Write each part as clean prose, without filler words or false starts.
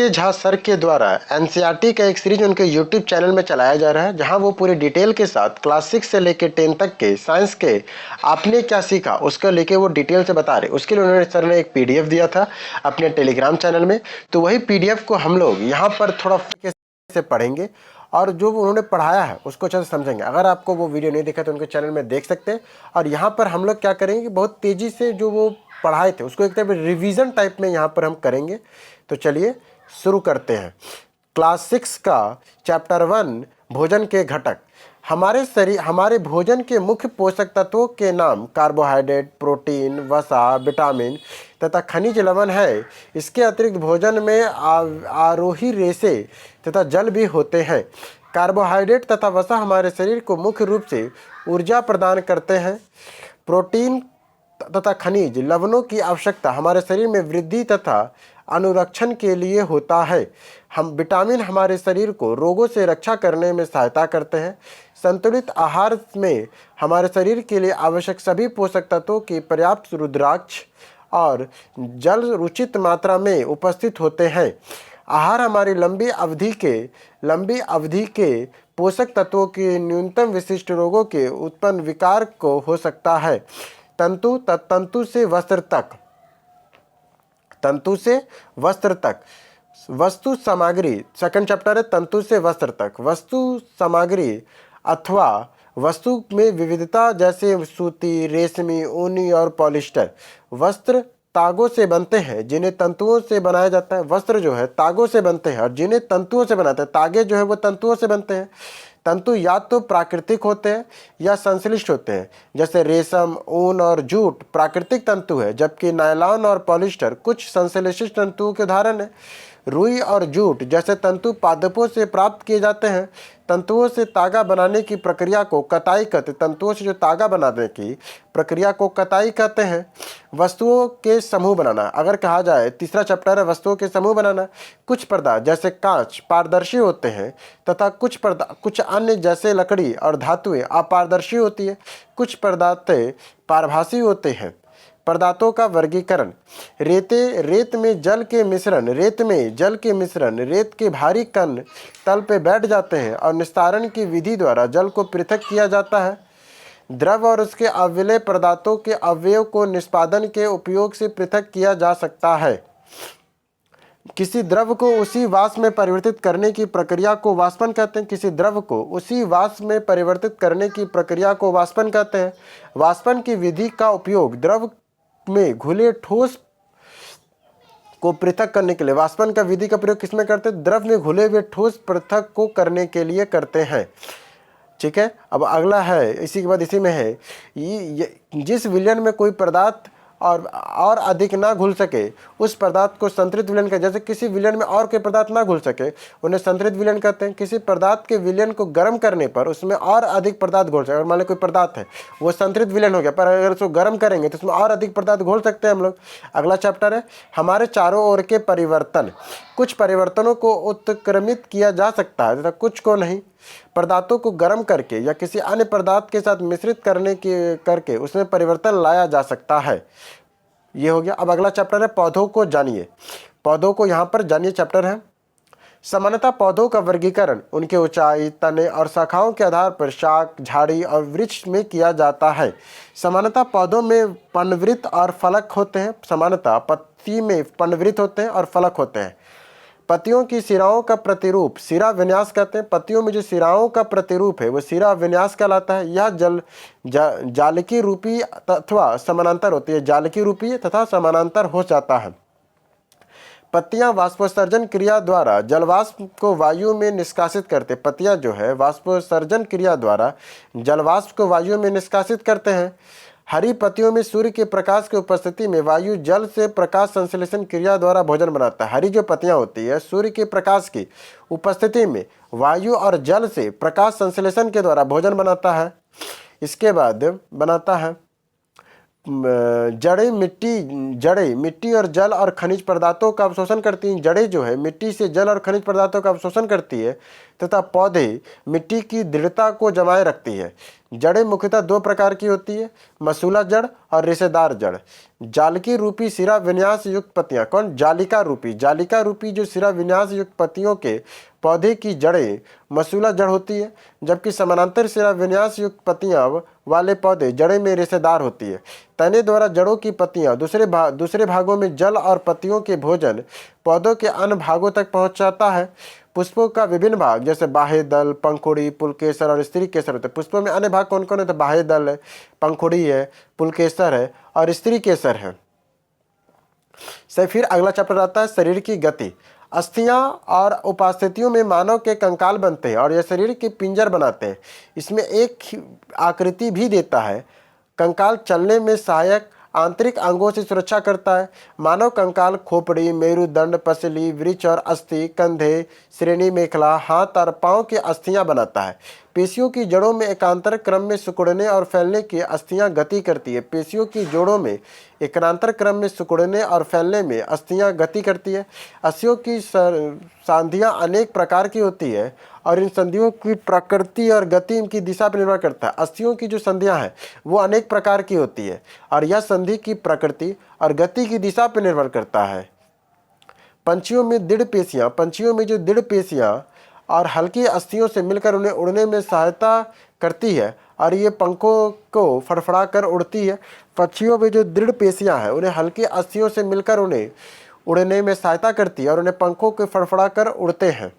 के झा सर के द्वारा एनसीईआरटी का एक सीरीज उनके यूट्यूब चैनल में चलाया जा रहा है, जहां वो पूरी डिटेल के साथ क्लास 6 से लेकर 10 तक के साइंस के आपने क्या सीखा उसको लेके वो डिटेल से बता रहे। उसके लिए उन्होंने सर ने एक पीडीएफ दिया था अपने टेलीग्राम चैनल में, तो वही पीडीएफ को हम लोग यहाँ पर थोड़ा से पढ़ेंगे और जो उन्होंने पढ़ाया है उसको अच्छे से समझेंगे। अगर आपको वो वीडियो नहीं देखा तो उनके चैनल में देख सकते हैं। और यहाँ पर हम लोग क्या करेंगे कि बहुत तेज़ी से जो वो पढ़ाए थे उसको एक तरह रिवीजन टाइप में यहाँ पर हम करेंगे। तो चलिए शुरू करते हैं। क्लास 6 का चैप्टर 1 भोजन के घटक। हमारे भोजन के मुख्य पोषक तत्वों के नाम कार्बोहाइड्रेट, प्रोटीन, वसा, विटामिन तथा खनिज लवण है। इसके अतिरिक्त भोजन में आरोही रेशे तथा जल भी होते हैं। कार्बोहाइड्रेट तथा वसा हमारे शरीर को मुख्य रूप से ऊर्जा प्रदान करते हैं। प्रोटीन तथा खनिज लवणों की आवश्यकता हमारे शरीर में वृद्धि तथा अनुरक्षण के लिए होता है। हम विटामिन हमारे शरीर को रोगों से रक्षा करने में सहायता करते हैं। संतुलित आहार में हमारे शरीर के लिए आवश्यक सभी पोषक तत्वों की पर्याप्त रुद्राक्ष और जल उचित मात्रा में उपस्थित होते हैं। आहार हमारी लंबी अवधि के पोषक तत्वों के न्यूनतम विशिष्ट रोगों के उत्पन्न विकार को हो सकता है। तंतु से वस्त्र तक वस्तु सामग्री। सेकंड चैप्टर है तंतु से वस्त्र तक। वस्तु सामग्री अथवा वस्तु में विविधता जैसे सूती, रेशमी, ऊनी और पॉलिस्टर। वस्त्र तागों से बनते हैं जिन्हें तंतुओं से बनाया जाता है। वस्त्र जो है तागों से बनते हैं और जिन्हें तंतुओं से बनाते हैं। तागे जो है वो तंतुओं से बनते हैं। तंतु या तो प्राकृतिक होते हैं या संश्लिष्ट होते हैं, जैसे रेशम, ऊन और जूट प्राकृतिक तंतु है, जबकि नायलॉन और पॉलिस्टर कुछ संश्लेषित तंतुओं के उदाहरण हैं। रुई और जूट जैसे तंतु पादपों से प्राप्त किए जाते हैं। तंतुओं से तागा बनाने की प्रक्रिया को कताई कहते हैं। तंतुओं से जो तागा बनाने की प्रक्रिया को कताई कहते हैं। वस्तुओं के समूह बनाना, अगर कहा जाए तीसरा चैप्टर है वस्तुओं के समूह बनाना। कुछ पदार्थ जैसे कांच पारदर्शी होते हैं तथा कुछ अन्य जैसे लकड़ी और धातुएं अपारदर्शी होती है। कुछ पदार्थ पारभासी होते हैं। पदार्थों का वर्गीकरण। रेत में जल के मिश्रण रेत के भारी कण तल पे बैठ जाते हैं और निस्तारण की विधि द्वारा जल को पृथक किया जाता है। द्रव और उसके अविलेय पदार्थों के अवयव को निष्पादन के उपयोग से पृथक किया जा सकता है। किसी द्रव को उसी वाष्प में परिवर्तित करने की प्रक्रिया को वाष्पन कहते हैं। किसी द्रव को उसी वाष्प में परिवर्तित करने की प्रक्रिया को वाष्पन कहते हैं। वाष्पन की विधि का उपयोग द्रव में घुले ठोस को पृथक करने के लिए। वाष्पन का विधि का प्रयोग किसमें करते हैं? द्रव में घुले हुए ठोस पृथक को करने के लिए करते हैं। ठीक है, अब अगला है इसी के बाद इसी में है जिस विलयन में कोई पदार्थ और अधिक ना घुल सके उस पदार्थ को संतृप्त विलयन कहते हैं। जैसे किसी विलयन में और कोई पदार्थ ना घुल सके उन्हें संतृप्त विलयन कहते हैं। किसी पदार्थ के विलयन को गर्म करने पर उसमें और अधिक पदार्थ घुल सके। अगर मान लो कोई पदार्थ है वो संतृप्त विलयन हो गया, पर अगर उसको गर्म करेंगे तो उसमें और अधिक पदार्थ घोल सकते हैं हम लोग। अगला चैप्टर है हमारे चारों ओर के परिवर्तन। कुछ परिवर्तनों को उत्क्रमित किया जा सकता है तथा कुछ को नहीं। पदार्थों को गर्म करके या किसी अन्य पदार्थ के साथ मिश्रित करके उसमें परिवर्तन लाया जा सकता है। ये हो गया। अब अगला चैप्टर है पौधों को जानिए। पौधों को यहाँ पर जानिए चैप्टर है। सामान्यतः पौधों का वर्गीकरण उनके ऊंचाई, तने और शाखाओं के आधार पर शाक, झाड़ी और वृक्ष में किया जाता है। सामान्यतः पौधों में पर्णवृत्त और फलक होते हैं। सामान्यतः पत्ती में पर्णवृत्त होते हैं और फलक होते हैं। पत्तियों की सिराओं का प्रतिरूप सिरा विन्यास कहते हैं। पत्तियों में जो सिराओं का प्रतिरूप है वो सिरा विन्यास कहलाता है। यह जालिकी रूपी अथवा समानांतर होती है। जालिकी रूपी तथा समानांतर हो जाता है। पत्तियां वाष्पोत्सर्जन क्रिया द्वारा जलवाष्प को वायु में निष्कासित करते। पत्तियां जो है वाष्पोत्सर्जन क्रिया द्वारा जलवाष्प को वायु में निष्कासित करते हैं। हरी पत्तियों में सूर्य के प्रकाश की उपस्थिति में वायु जल से प्रकाश संश्लेषण क्रिया द्वारा भोजन बनाता है। हरी जो पत्तियां होती है सूर्य के प्रकाश की उपस्थिति में वायु और जल से प्रकाश संश्लेषण के द्वारा भोजन बनाता है। इसके बाद बनाता है जड़ें मिट्टी और जल और खनिज पदार्थों का अवशोषण करती हैं। जड़ें जो है मिट्टी से जल और खनिज पदार्थों का अवशोषण करती है तथा पौधे मिट्टी की दृढ़ता को जमाए रखती है। जड़ें मुख्यतः दो प्रकार की होती है, मसूला जड़ और रेशेदार जड़। जालिकी रूपी सिरा विन्यास युक्त पत्तियां, कौन? जालिका रूपी जो सिरा विन्यास युक्त पत्तियों के पौधे की जड़ें मसूला जड़ होती है, जबकि समानांतर सिरा विन्यास युक्त पत्तियां वाले पौधे जड़ें में रेशेदार होती है। तने द्वारा जड़ों की पत्तियां दूसरे भागों में जल और पत्तियों के भोजन पौधों के अन्य भागों तक पहुंचाता है। पुष्पों का विभिन्न भाग जैसे बाह्य दल, पंखुड़ी, पुलकेसर और स्त्री केसर होते हैं। पुष्पों में अन्य भाग कौन कौन है? तो बाह्य दल है, पंखुड़ी है, पुलकेसर है और स्त्री केसर है। से फिर अगला चैप्टर आता है शरीर की गति। अस्थियां और उपस्थितियों में मानव के कंकाल बनते हैं और यह शरीर के पिंजर बनाते हैं। इसमें एक आकृति भी देता है। कंकाल चलने में सहायक आंतरिक अंगों से सुरक्षा करता है। मानव कंकाल खोपड़ी, मेरुदंड, पसली, वृक्ष और अस्थि, कंधे, श्रेणी मेखला, हाथ और पांव की अस्थियां बनाता है। पेशियों की जड़ों में एकांतर क्रम में सिकुड़ने और फैलने की अस्थियां गति करती है। पेशियों की जोड़ों में एकांतर क्रम में सिकुड़ने और फैलने में अस्थियां गति करती है। अस्थियों की संधियां अनेक प्रकार की होती है और इन संधियों की प्रकृति और गति इनकी दिशा पर निर्भर करता है। अस्थियों की जो संधियां हैं वो अनेक प्रकार की होती है और यह संधि की प्रकृति और गति की दिशा पर निर्भर करता है। पंछियों में जो दृढ़ पेशियां और हल्की अस्थियों से मिलकर उन्हें उड़ने में सहायता करती है और ये पंखों को फड़फड़ा कर उड़ती है। पक्षियों में जो दृढ़ पेशियां हैं उन्हें हल्की अस्थियों से मिलकर उन्हें उड़ने में सहायता करती है और उन्हें पंखों को फड़फड़ा कर उड़ते हैं।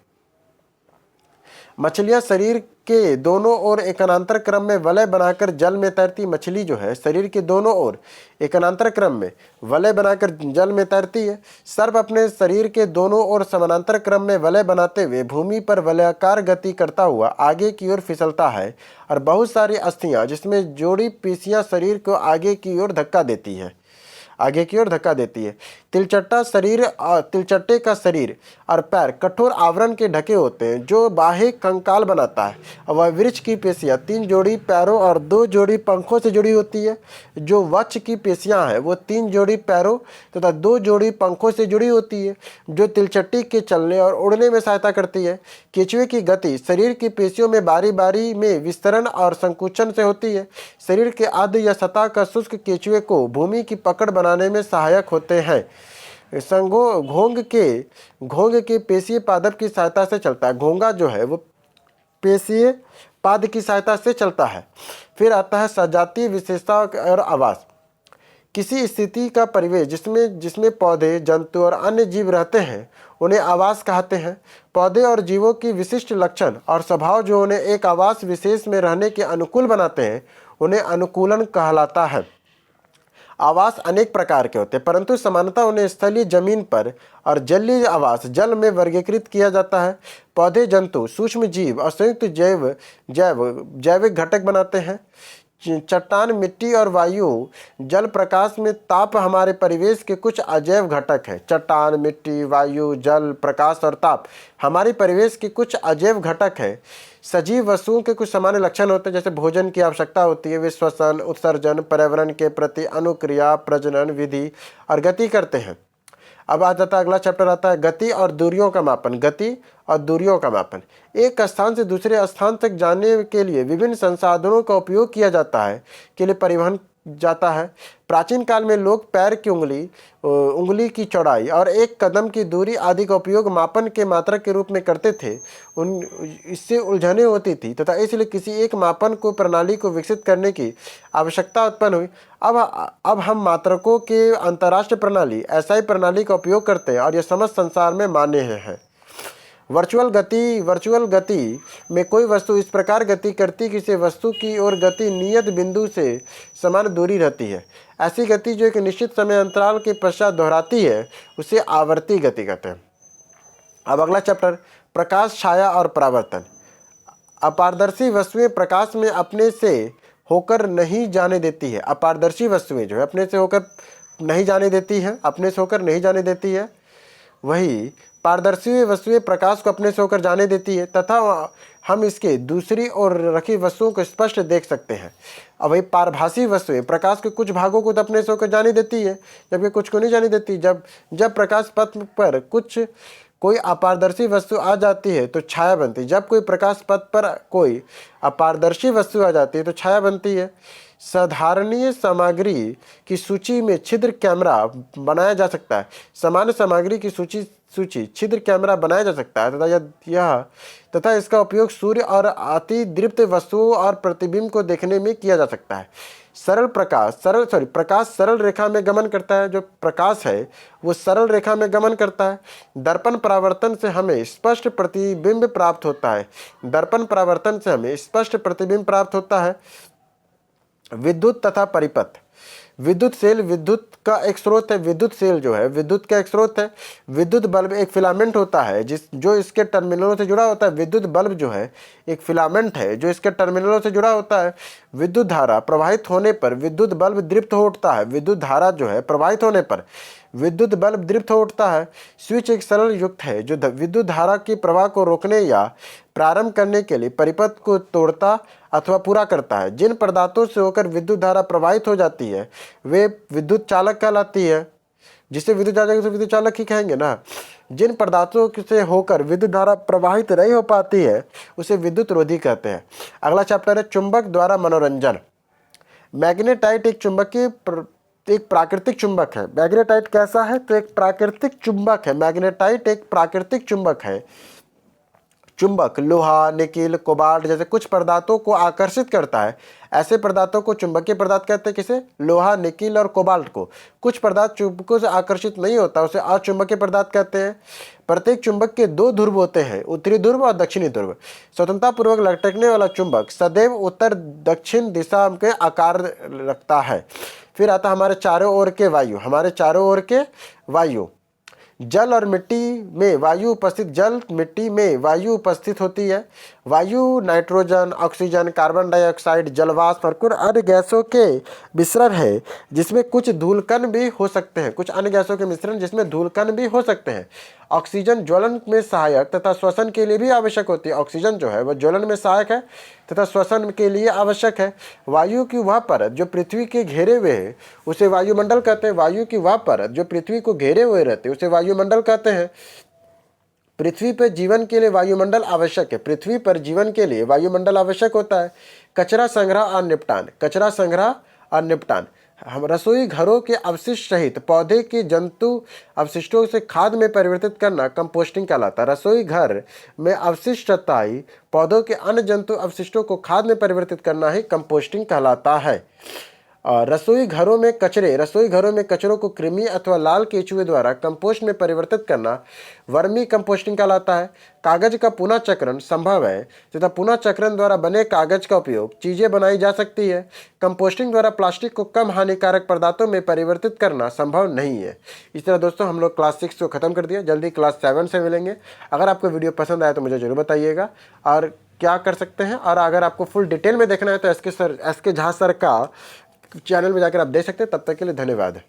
मछलियां शरीर के दोनों ओर एकांतर क्रम में वलय बनाकर जल में तैरती। मछली जो है शरीर के दोनों ओर एकांतर क्रम में वलय बनाकर जल में तैरती है। सर्प अपने शरीर के दोनों ओर समानांतर क्रम में वलय बनाते हुए भूमि पर वलयाकार गति करता हुआ आगे की ओर फिसलता है और बहुत सारी अस्थियां जिसमें जोड़ी पेशियां शरीर को आगे की ओर धक्का देती है। तिलचट्टे का शरीर और पैर कठोर आवरण के ढके होते हैं जो बाह्य कंकाल बनाता है। वह वृक्ष की पेशियां 3 जोड़ी पैरों और 2 जोड़ी पंखों से जुड़ी होती है। जो वृक्ष की पेशियां हैं वो 3 जोड़ी पैरों तथा 2 जोड़ी पंखों से जुड़ी होती है जो तिलचट्टे के चलने और उड़ने में सहायता करती है। केंचुए की गति शरीर की पेशियों में बारी बारी में विस्तरण और संकुचन से होती है। शरीर के आद्य या सतह का शुष्क केंचुए को भूमि की पकड़ बनाने में सहायक होते हैं। घोंग के पेशीय पादप की सहायता से चलता है। घोंगा जो है वो पेशीय पाद की सहायता से चलता है। फिर आता है सजातीय विशेषता और आवास। किसी स्थिति का परिवेश जिसमें पौधे, जंतु और अन्य जीव रहते हैं उन्हें आवास कहते हैं। पौधे और जीवों की विशिष्ट लक्षण और स्वभाव जो उन्हें एक आवास विशेष में रहने के अनुकूल बनाते हैं उन्हें अनुकूलन कहलाता है। आवास अनेक प्रकार के होते हैं परंतु सामान्यतः उन्हें स्थलीय जमीन पर और जलीय आवास जल में वर्गीकृत किया जाता है। पौधे, जंतु, सूक्ष्म जीव और संयुक्त जैविक घटक बनाते हैं। चट्टान, मिट्टी और वायु, जल, प्रकाश में ताप हमारे परिवेश के कुछ अजैव घटक हैं। चट्टान, मिट्टी, वायु, जल, प्रकाश और ताप हमारे परिवेश के कुछ अजैव घटक हैं। सजीव वस्तुओं के कुछ सामान्य लक्षण होते हैं जैसे भोजन की आवश्यकता होती है, वे श्वसन, उत्सर्जन, पर्यावरण के प्रति अनुक्रिया, प्रजनन, विधि और गति करते हैं। अब आ जाता है अगला चैप्टर आता है गति और दूरियों का मापन। एक स्थान से दूसरे स्थान तक जाने के लिए विभिन्न संसाधनों का उपयोग किया जाता है के लिए परिवहन जाता है। प्राचीन काल में लोग पैर की उंगली की चौड़ाई और एक कदम की दूरी आदि का उपयोग मापन के मात्रक के रूप में करते थे। इससे उलझने होती थी तथा इसलिए किसी एक मापन को प्रणाली को विकसित करने की आवश्यकता उत्पन्न हुई। अब हम मात्रकों के अंतर्राष्ट्रीय प्रणाली SI प्रणाली का उपयोग करते हैं और यह समस्त संसार में मान्य है। वर्चुअल गति में कोई वस्तु इस प्रकार गति करती कि किसी वस्तु की ओर गति नियत बिंदु से समान दूरी रहती है। ऐसी गति जो एक निश्चित समय अंतराल के पश्चात दोहराती है उसे आवर्ती गति कहते हैं। अब अगला चैप्टर प्रकाश, छाया और परावर्तन। अपारदर्शी वस्तुएं प्रकाश में अपने से होकर नहीं जाने देती है। अपारदर्शी वस्तुएं जो है अपने से होकर नहीं जाने देती है, वही पारदर्शी वस्तुएं प्रकाश को अपने से होकर जाने देती है तथा हम इसके दूसरी ओर रखी वस्तुओं को स्पष्ट देख सकते हैं। अब वही पारभासी वस्तुएं प्रकाश के कुछ भागों को तो अपने से होकर जाने देती है जबकि कुछ को नहीं जाने देती। जब प्रकाश पथ पर कोई अपारदर्शी वस्तु आ जाती है तो छाया बनती है। जब कोई प्रकाश पथ पर कोई अपारदर्शी वस्तु आ जाती है तो छाया बनती है। साधारणीय सामग्री की सूची में छिद्र कैमरा बनाया जा सकता है। सामान्य सामग्री की सूची छिद्र कैमरा बनाया जा सकता है तथा इसका उपयोग सूर्य और अति दीप्त वस्तुओं और प्रतिबिंब को देखने में किया जा सकता है। प्रकाश सरल रेखा में गमन करता है। जो प्रकाश है वो सरल रेखा में गमन करता है। दर्पण परावर्तन से हमें स्पष्ट प्रतिबिंब प्राप्त होता है। दर्पण परावर्तन से हमें स्पष्ट प्रतिबिंब प्राप्त होता है। विद्युत तथा परिपथ। विद्युत सेल विद्युत का एक स्रोत है। विद्युत सेल जो है विद्युत का एक स्रोत है। विद्युत बल्ब एक फिलामेंट होता है जो इसके टर्मिनलों से जुड़ा होता है। विद्युत बल्ब जो है एक फिलामेंट है जो इसके टर्मिनलों से जुड़ा होता है। विद्युत धारा प्रवाहित होने पर विद्युत बल्ब दीप्त हो उठता है। विद्युत धारा जो है प्रवाहित होने पर विद्युत बल्ब दीप्त हो उठता है। स्विच एक सरल युक्त है जो विद्युत धारा के प्रवाह को रोकने या प्रारंभ करने के लिए परिपथ को तोड़ता अथवा पूरा करता है। जिन पदार्थों से होकर विद्युत धारा प्रवाहित हो जाती है वे विद्युत चालक कहलाती है। जिसे विद्युत चालक उसे विद्युत चालक ही कहेंगे ना। जिन पदार्थों से होकर विद्युत धारा प्रवाहित नहीं हो पाती है उसे विद्युत रोधी कहते हैं। अगला चैप्टर है चुंबक द्वारा मनोरंजन। मैग्नेटाइट एक प्राकृतिक चुंबक है। मैग्नेटाइट कैसा है तो एक प्राकृतिक चुंबक है। मैग्नेटाइट एक प्राकृतिक चुंबक है। चुंबक लोहा, निकेल, कोबाल्ट जैसे कुछ पदार्थों को आकर्षित करता है। ऐसे पदार्थों को चुंबकीय पदार्थ कहते हैं। किसे? लोहा, निकेल और कोबाल्ट को। कुछ पदार्थ चुंबकों से आकर्षित नहीं होता उसे अचुंबकीय पदार्थ कहते हैं। प्रत्येक चुंबक के दो ध्रुव होते हैं, उत्तरी ध्रुव और दक्षिणी ध्रुव। स्वतंत्रतापूर्वक लटकने वाला चुंबक सदैव उत्तर दक्षिण दिशा के आकार रखता है। फिर आता हमारे चारों ओर के वायु। हमारे चारों ओर के वायु जल और मिट्टी में वायु उपस्थित जल मिट्टी में वायु उपस्थित होती है। वायु नाइट्रोजन, ऑक्सीजन, कार्बन डाइऑक्साइड, जलवाष्प और कुछ अन्य गैसों के मिश्रण है जिसमें कुछ धूलकण भी हो सकते हैं। कुछ अन्य गैसों के मिश्रण जिसमें धूलकण भी हो सकते हैं। ऑक्सीजन ज्वलन में सहायक तथा श्वसन के लिए भी आवश्यक होती है। ऑक्सीजन जो है वह ज्वलन में सहायक है तथा श्वसन के लिए आवश्यक है। वायु की वह परत जो पृथ्वी के घेरे हुए है उसे वायुमंडल कहते हैं। वायु की वह परत जो पृथ्वी को घेरे हुए रहते हैं उसे वायुमंडल कहते हैं। पृथ्वी पर जीवन के लिए वायुमंडल आवश्यक है। पृथ्वी पर जीवन के लिए वायुमंडल आवश्यक होता है। कचरा संग्रह और निपटान। कचरा संग्रह और निपटान हम रसोई घरों के अवशिष्ट सहित पौधे के जंतु अवशिष्टों से खाद में परिवर्तित करना कंपोस्टिंग कहलाता है। रसोई घर में अवशिष्ट स्थायी पौधों के अन्य जंतु अवशिष्टों को खाद में परिवर्तित करना ही कंपोस्टिंग कहलाता है। रसोई घरों में कचरों को कृमि अथवा लाल केंचुए द्वारा कंपोस्ट में परिवर्तित करना वर्मी कंपोस्टिंग कहलाता है। कागज का पुनः चक्रण संभव है तथा पुनः चक्रण द्वारा बने कागज का उपयोग चीजें बनाई जा सकती है। कंपोस्टिंग द्वारा प्लास्टिक को कम हानिकारक पदार्थों में परिवर्तित करना संभव नहीं है। इस तरह दोस्तों हम लोग क्लास 6 को खत्म कर दिया। जल्दी क्लास 7 से मिलेंगे। अगर आपको वीडियो पसंद आया तो मुझे जरूर बताइएगा और क्या कर सकते हैं। और अगर आपको फुल डिटेल में देखना है तो एस के झा सर का चैनल में जाकर आप देख सकते हैं। तब तक के लिए धन्यवाद।